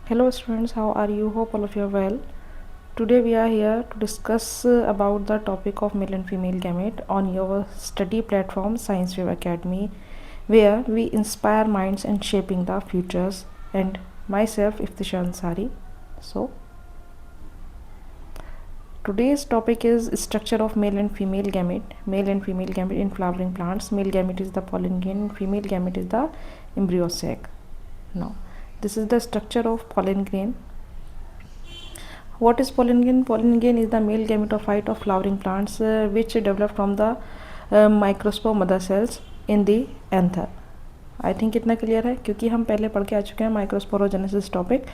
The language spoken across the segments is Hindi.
Hello students, how are you? Hope all of you are well. Today we are here to discuss about the topic of male and female gamete on your study platform Science Wave Academy, where we inspire minds and shaping the futures, and myself Iftisha Ansari. So today's topic is structure of male and female gamete. Male and female gamete in flowering plants. Male gamete is the pollen grain, female gamete is the embryo sac. Now this is the structure of pollen grain. What is pollen grain? Pollen grain is the male gametophyte of flowering plants which develop from the microspore mother cells in the anther. I think इतना क्लियर है, क्योंकि हम पहले पढ़ के आ चुके हैं माइक्रोस्पोरोजेनेसिस टॉपिक।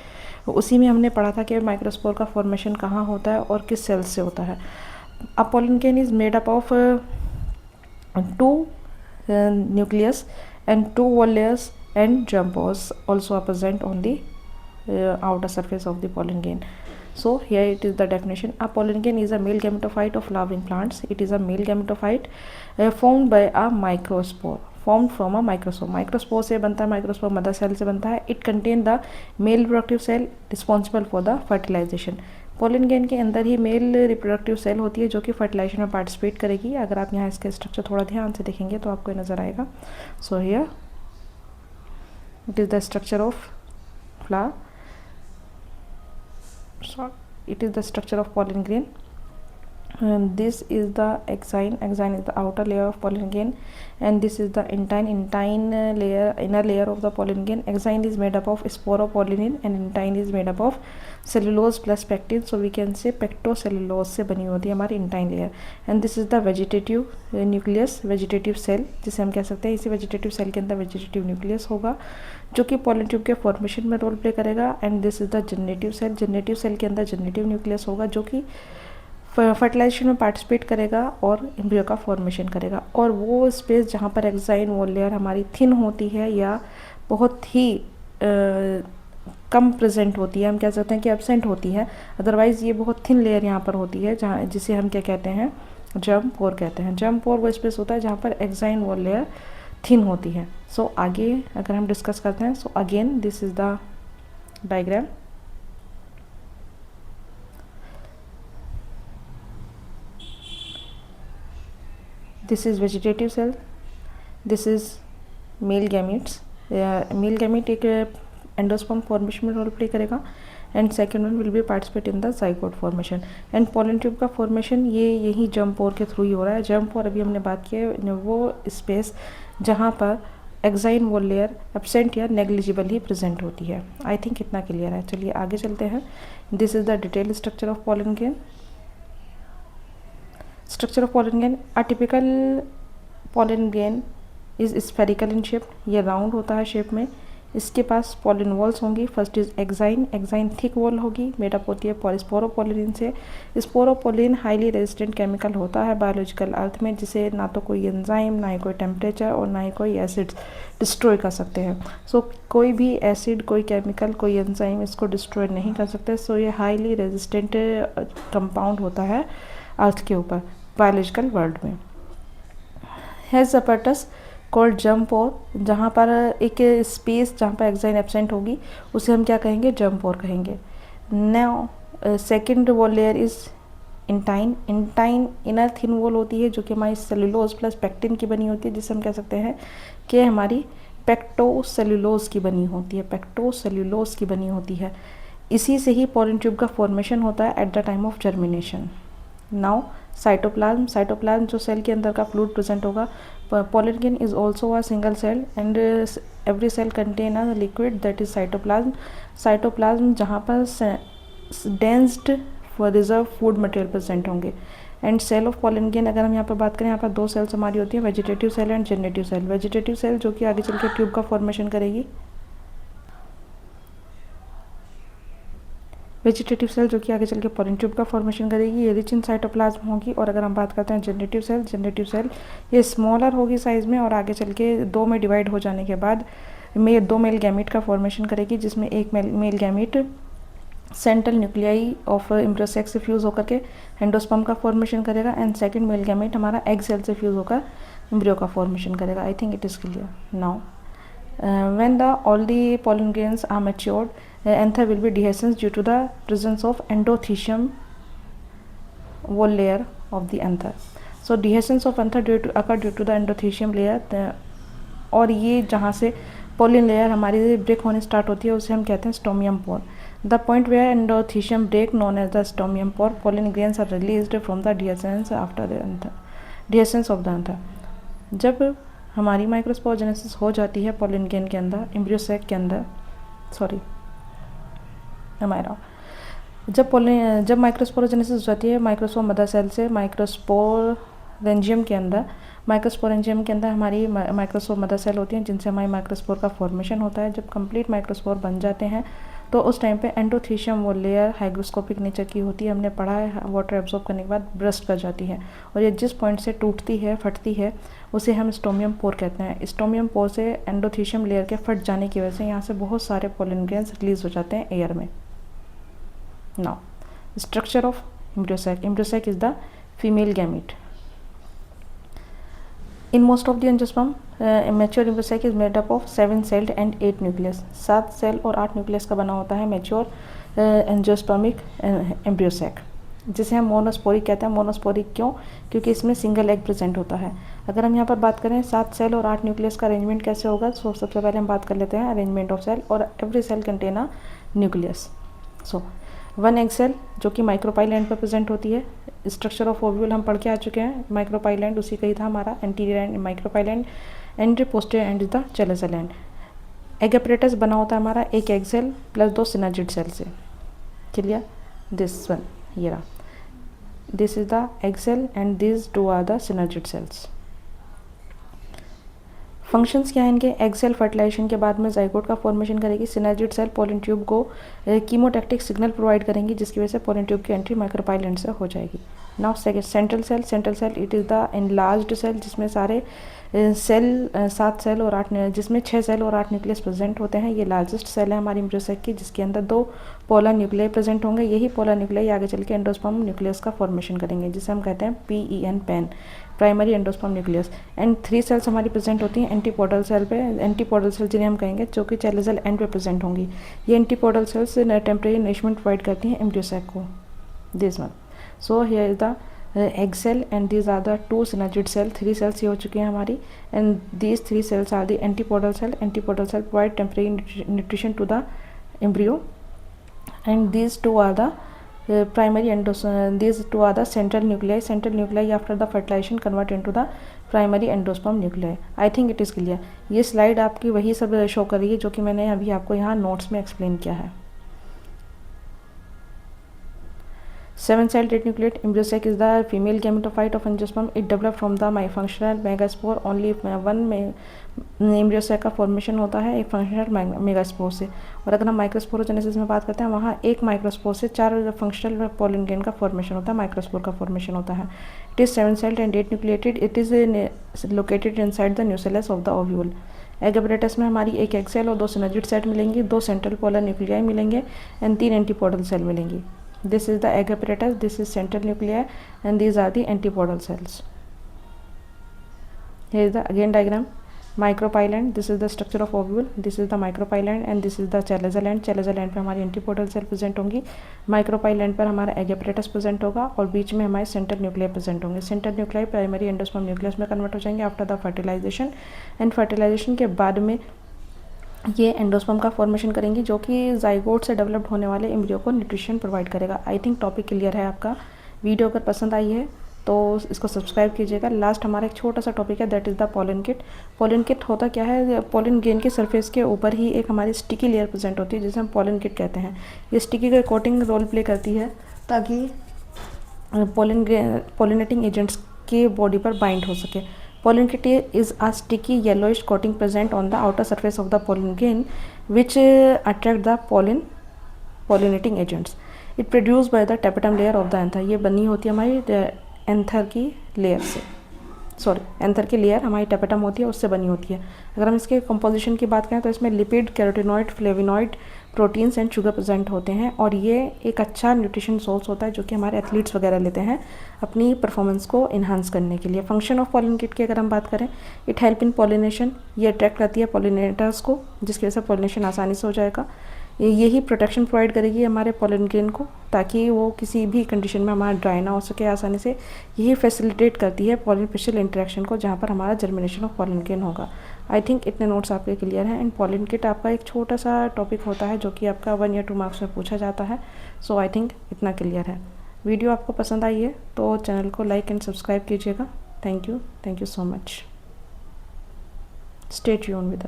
उसी में हमने पढ़ा था कि माइक्रोस्पोर का फॉर्मेशन कहाँ होता है और किस सेल्स से होता है। अब pollen grain is made up of two nucleus and two wall layers and germ pores also are present on the outer surface of the pollen grain. So here it is the definition. A pollen grain is a male gametophyte of flowering plants. It is a male gametophyte formed by a microspore, formed from a microspore. Microspore से बनता है, microspore mother cell से बनता है. It contain the male reproductive cell responsible for the fertilization. Pollen grain के अंदर ही मेल रिप्रोडक्टिव सेल होती है जो कि फर्टिलाइजेशन में पार्टिसिपेट करेगी। अगर आप यहाँ इसका स्ट्रक्चर थोड़ा ध्यान से देखेंगे तो आपको नजर आएगा। So here it is the structure of flower. So it is the structure of pollen grain, and this is the exine. Exine is the outer layer of pollen grain, and this is the intine. Intine layer, inner layer of the pollen grain. Exine is made up of sporopollenin and intine is made up of cellulose plus pectin. So we can say pectocellulose से बनी होती है हमारी intine layer. And this is the vegetative nucleus, vegetative cell जिसे हम कह सकते हैं। इसी vegetative cell के अंदर vegetative nucleus होगा जो कि pollen tube के formation में रोल प्ले करेगा। And this is the generative cell. generative cell के अंदर generative nucleus होगा जो कि फर्टिलाइजेशन में पार्टिसिपेट करेगा और एम्ब्रियो का फॉर्मेशन करेगा। और वो स्पेस जहाँ पर एक्साइन वॉल लेयर हमारी थिन होती है या बहुत ही कम प्रेजेंट होती है, हम कह सकते हैं कि एब्सेंट होती है। अदरवाइज़ ये बहुत थिन लेयर यहाँ पर होती है जहाँ जिसे हम क्या कहते हैं, जर्म पोर कहते हैं। जर्म पोर वो स्पेस होता है जहाँ पर एक्साइन वॉल लेयर थिन होती है। सो आगे अगर हम डिस्कस करते हैं, so again this is the diagram. This is vegetative cell, this is male gametes. Male gamete एक एंडोस्पर्म फॉर्मेशन में रोल प्ले करेगा and second one will be participate in the zygote formation. And pollen tube का फॉर्मेशन ये यही जर्म पोर के थ्रू ही हो रहा है। जर्म पोर अभी हमने बात की है वो स्पेस जहाँ पर एक्साइन वॉल लेयर एब्सेंट या नेग्लिजिबल ही प्रेजेंट होती है। आई थिंक इतना क्लियर है। चलिए आगे चलते हैं। This is the detail structure of pollen grain. Structure of pollen grain. A typical pollen grain is spherical in shape. ये राउंड होता है शेप में। इसके पास pollen walls होंगी। First is exine. Exine thick wall होगी, मेडअप होती है स्पोरोपोलिन से। स्पोरोपोलिन हाईली रेजिस्टेंट केमिकल होता है बायोलॉजिकल अर्थ में, जिसे ना तो कोई एंजाइम, ना ही कोई टेम्परेचर और ना ही कोई एसिड्स डिस्ट्रॉय कर सकते हैं। सो कोई भी एसिड, कोई केमिकल, कोई एंजाइम इसको डिस्ट्रॉय नहीं कर सकते। सो ये हाईली रेजिस्टेंट कंपाउंड होता है अर्थ के ऊपर बायोलॉजिकल वर्ल्ड में। हैज़ अपैरेटस कॉल्ड जर्म पोर, जहाँ पर एक स्पेस जहाँ पर एक्साइन एब्सेंट होगी उसे हम क्या कहेंगे, जर्म पोर कहेंगे। Now second wall layer is intine. Intine inner thin wall होती है जो कि हमारी सेलुलोज प्लस पेक्टिन की बनी होती है, जिसे हम कह सकते हैं कि हमारी पेक्टोसेलुलोज की बनी होती है। पेक्टोसेलुलोज की बनी होती है। इसी से ही पोलन ट्यूब का फॉर्मेशन होता है at the time of germination. Now cytoplasm. Cytoplasm जो सेल के अंदर का फ्लूइड प्रेजेंट होगा। Pollen grain is also a single cell and every cell contain a liquid that is cytoplasm. Cytoplasm जहाँ पर densed reserve food material present होंगे। And cell of pollen grain अगर हम यहाँ पर बात करें, यहाँ पर दो सेल्स हमारी होती है, vegetative cell and generative cell. Vegetative cell जो कि आगे चल के ट्यूब का फॉर्मेशन करेगी। वेजिटेटिव सेल जो कि आगे चल के पोलन ट्यूब का फॉर्मेशन करेगी, ये रिच इन साइटोप्लाज्म होगी। और अगर हम बात करते हैं जनरेटिव सेल ये स्मॉलर होगी साइज़ में और आगे चल के दो में डिवाइड हो जाने के बाद दो मेल गैमीट का फॉर्मेशन करेगी, जिसमें एक male gamete central nuclei of embryo sex से फ्यूज़ होकर के एंडोस्पर्म का फॉर्मेशन करेगा एंड सेकेंड मेल गैमीट हमारा एग सेल से फ्यूज़ होकर एम्ब्रियो का फॉर्मेशन करेगा। I think it is clear. Now When all the pollen grains are matured, anther will be dehiscence due to the presence of endothecium wall layer of the anther. So dehiscence of anther occur due to the endothecium layer. और ये जहाँ से पोलिन लेयर हमारी ब्रेक होने स्टार्ट होती है उसे हम कहते हैं stomium pore. The point where endothecium break known as the stomium pore, pollen grains are released from the dehiscence after the dehiscence of the anther. जब हमारी माइक्रोस्पोरोजेनेसिस हो जाती है पोलिन ग्रेन के अंदर, एम्ब्रियो सैक के अंदर, सॉरी हमारा जब माइक्रोस्पोरोजेनेसिस हो जाती है माइक्रोस्पोर मदर सेल से माइक्रोस्पोरेंजियम के अंदर, माइक्रोस्पोरेंजियम के अंदर हमारी माइक्रोस्पोर मदर सेल होती हैं जिनसे हमारी माइक्रोस्पोर का फॉर्मेशन होता है. जब कंप्लीट माइक्रोस्पोर बन जाते हैं तो उस टाइम पे एंडोथीशियम वो लेयर हाइग्रोस्कोपिक नेचर की होती है, हमने पढ़ा है, वाटर एब्जॉर्ब करने के बाद ब्रस्ट कर जाती है और ये जिस पॉइंट से टूटती है फटती है उसे हम स्टोमियम पोर कहते हैं. स्टोमियम पोर से एंडोथीशियम लेयर के फट जाने की वजह से यहाँ से बहुत सारे पोलन ग्रेन्स रिलीज हो जाते हैं एयर में. Now structure of embryo sac. Embryo sac is the female gamete. In most of the angiosperm, mature embryo sac is made up of 7 celled and 8 nucleus. 7 cell और 8 न्यूक्लियस का बना होता है मेच्योर एंजियोस्पर्मिक एम्ब्रियो सैक, जिसे हम मोनोस्पोरिक कहते हैं. मोनोस्पोरिक क्यों? क्योंकि इसमें सिंगल एग प्रेजेंट होता है. अगर हम यहाँ पर बात करें 7 सेल और 8 न्यूक्लियस का अरेंजमेंट कैसे होगा, तो सबसे पहले हम बात कर लेते हैं अरेंजमेंट ऑफ सेल. और every cell contain a nucleus. So 1 egg cell जो कि माइक्रोपाइलैंड पर प्रेजेंट होती है. स्ट्रक्चर ऑफ ओव्यूल हम पढ़ के आ चुके हैं. माइक्रोपाइलैंड उसी का ही था हमारा, anterior end micropylar end and posterior end the chalazal end. Egg apparatus बना होता है हमारा एक egg cell plus 2 synergid cell से. क्लियर? दिस वन ये रहा, this is the egg cell and this 2 are the synergid cells. Functions क्या है इनके? एग सेल फर्टिलाइजेशन के बाद में जाइगोट का फॉर्मेशन करेगी. सिनर्जिड सेल पोलन ट्यूब को कीमोटैक्टिक सिग्नल प्रोवाइड करेंगी जिसकी वजह से पोलन ट्यूब की एंट्री माइक्रोपाइलैंड से हो जाएगी. Now second central cell. Central cell it is the enlarged cell जिसमें सारे सेल 7 सेल और 8 जिसमें 6 सेल और 8 न्यूक्लियस प्रेजेंट होते हैं. ये लार्जेस्ट सेल है हमारी एम्ब्रियो सैक की जिसके अंदर 2 पोलर न्यूक्लियाई प्रेजेंट होंगे. यही पोलर न्यूक्लियाई आगे चल के एंडोस्पर्म न्यूक्लियस का फॉर्मेशन करेंगे जिसे हम कहते हैं PEN pen, primary endosperm nucleus. And 3 cells हमारी प्रेजेंट होती हैं एंटीपोडल सेल पे. एंटीपोडल सेल जिन्हें हम कहेंगे जो कि चैलेजल एंड पे प्रेजेंट होंगी. ये antipodal cells temporary nourishment provide करती हैं एम्ब्रियो सैक को. This one. So here is the egg cell and these are the 2 synergid cell. 3 cells ये हो चुकी हैं हमारी and these 3 cells are the antipodal cell. Antipodal cell provide temporary nutrition to the embryo and these 2 are the these 2 are the central nuclei. Central nuclei after the fertilization convert into the primary endosperm nuclei. I think it is clear. ये स्लाइड आपकी वही सब शो कर रही है जो कि मैंने अभी आपको यहाँ नोट्स में एक्सप्लेन किया है. 7-celled 8-nucleate embryo sac is the female gametophyte of angiosperm. It developed from the functional megaspore. Only one embryo sac का फॉर्मेशन होता है एक फंक्शनल मेगास्पोर से. और अगर हम माइक्रोस्पोरोजेनेसिस में बात करते हैं वहाँ एक माइक्रोस्पोर से 4 फंक्शनल पोलन ग्रेन का फॉर्मेशन होता है, माइक्रोस्पोर का फॉर्मेशन होता है. It is 7-celled and 8-nucleated. It is located inside the nucellus of the ovule. Egg apparatus में हमारी एक एग सेल और 2 सिनर्जिड सेल मिलेंगी, 2 सेंट्रल पोलर न्यूक्लियाई मिलेंगे एंड 3 एंटीपोडल सेल मिलेंगी. This is the egg apparatus, this is central nuclei and these are the antipodal cells. Here is the again diagram. Micropyland, this is the structure of ovule, this is the micropyland and this is the chalaza end. Chalaza end पे हमारी antipodal cell प्रेजेंट होंगी. Micropyland पर हमारा egg apparatus प्रेजेंट होगा और बीच में हमारे central nuclei प्रेजेंट होंगे. Central nuclei primary endosperm nucleus में कन्वर्ट हो जाएंगे after the fertilisation and fertilisation के बाद में ये एंडोस्पर्म का फॉर्मेशन करेंगी जो कि जाइगोट से डेवलप्ड होने वाले एम्ब्रियो को न्यूट्रिशन प्रोवाइड करेगा. आई थिंक टॉपिक क्लियर है आपका. वीडियो अगर पसंद आई है तो इसको सब्सक्राइब कीजिएगा. लास्ट हमारा एक छोटा सा टॉपिक है that is the pollen kit. Pollen kit होता क्या है? पोलन ग्रेन के सरफेस के ऊपर ही एक हमारी स्टिकी लेयर प्रेजेंट होती है जिसे हम पोलन किट कहते हैं. ये स्टिकी का कोटिंग रोल प्ले करती है ताकि पोलिनेटिंग एजेंट्स के बॉडी पर बाइंड हो सके. Pollen kit is a sticky yellowish coating present on the outer surface of the pollen grain which attract the pollinating agents. It produced by the tapetum layer of the anther. ये बनी होती है हमारी एंथर की लेयर से, एंथर की लेयर हमारी टेपेटम होती है उससे बनी होती है. अगर हम इसके कंपोजिशन की बात करें तो इसमें lipid, carotenoid, flavonoid, proteins and sugar present होते हैं और ये एक अच्छा न्यूट्रिशन सोर्स होता है जो कि हमारे एथलीट्स वगैरह लेते हैं अपनी परफॉर्मेंस को इन्हांस करने के लिए। फंक्शन ऑफ पॉलिन किट की अगर हम बात करें, इट हेल्प इन पॉलिनेशन, ये अट्रैक्ट करती है पॉलिनेटर्स को जिसकी वजह से पॉलिनेशन आसानी से हो जाएगा। यही प्रोटेक्शन प्रोवाइड करेगी हमारे पॉलिन ग्रेन को ताकि वो किसी भी कंडीशन में हमारा ड्राई ना हो सके आसानी से। यही फैसिलिटेट करती है पॉलिन फेशियल इंटरेक्शन को जहाँ पर हमारा जर्मिनेशन ऑफ पॉलिन ग्रेन होगा। आई थिंक इतने नोट्स आपके क्लियर हैं। एंड पॉलिन किट आपका एक छोटा सा टॉपिक होता है जो कि आपका 1 या 2 मार्क्स में पूछा जाता है। सो आई थिंक इतना क्लियर है। वीडियो आपको पसंद आई है तो चैनल को लाइक एंड सब्सक्राइब कीजिएगा। Thank you so much. Stay tuned with us.